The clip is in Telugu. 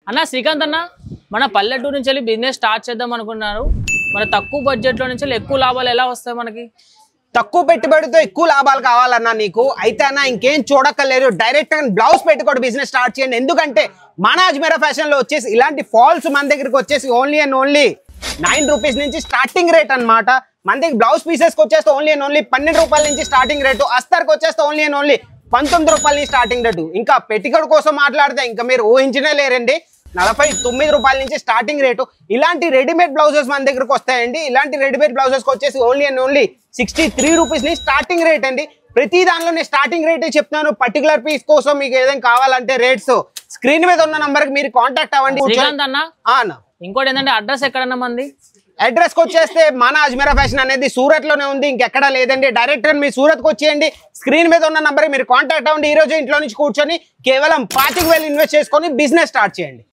అన్న శ్రీకాంత్ అన్న మన పల్లెటూరు నుంచి వెళ్ళి బిజినెస్ స్టార్ట్ చేద్దాం అనుకున్నారు. మన తక్కువ బడ్జెట్ లో నుంచి ఎక్కువ లాభాలు ఎలా వస్తాయి మనకి? తక్కువ పెట్టుబడితో ఎక్కువ లాభాలు కావాలన్నా నీకు అయితే అన్న ఇంకేం చూడక్కర్లేదు, డైరెక్ట్ గా బ్లౌజ్ పెట్టుకోవడం బిజినెస్ స్టార్ట్ చేయండి. ఎందుకంటే మన అజ్మీరా ఫ్యాషన్ లో వచ్చేసి ఇలాంటి ఫాల్స్ మన దగ్గరికి వచ్చేసి ఓన్లీ అండ్ ఓన్లీ 9 రూపీస్ నుంచి స్టార్టింగ్ రేట్ అన్నమాట. మన దగ్గర బ్లౌజ్ పీసెస్ వచ్చేస్తే ఓన్లీ అండ్ ఓన్లీ 12 రూపాయల నుంచి స్టార్టింగ్ రేటు, అస్తర్కి వచ్చేస్తే ఓన్లీ అండ్ ఓన్లీ 19 రూపాయల నుంచి స్టార్టింగ్ రేటు. ఇంకా పెట్టికోడ్ కోసం మాట్లాడితే ఇంకా మీరు ఊహించనే లేరండి, 49 రూపాయల నుంచి స్టార్టింగ్ రేటు. ఇలాంటి రెడీమేడ్ బ్లౌజెస్ మన దగ్గరకు వస్తాయండి. ఇలాంటి రెడీమేడ్ బ్లౌజెస్ వచ్చేసి ఓన్లీ అండ్ ఓన్లీ 63 రూపీస్ ని స్టార్టింగ్ రేట్ అండి. ప్రతి దానిలో నేను స్టార్టింగ్ రేటే చెప్తాను. పర్టికులర్ పీస్ కోసం మీకు ఏదైనా కావాలంటే రేట్స్ స్క్రీన్ మీద ఉన్న నంబర్ కి మీరు కాంటాక్ట్ అవ్వండి. ఇంకోటి ఏంటంటే అడ్రస్ ఎక్కడన్నా మంది? అడ్రస్ కి వచ్చేస్తే మన అజ్మీరా ఫ్యాషన్ అనేది సూరత్ లోనే ఉంది, ఇంకెక్కడా లేదండి. డైరెక్ట్ గా మీ సూరత్ కి వచ్చేయండి. స్క్రీన్ మీద ఉన్న నంబర్ మీరు కాంటాక్ట్ అవ్వండి. ఈ రోజు ఇంట్లో నుంచి కూర్చొని కేవలం 25,000 ఇన్వెస్ట్ చేసుకొని బిజినెస్ స్టార్ట్ చేయండి.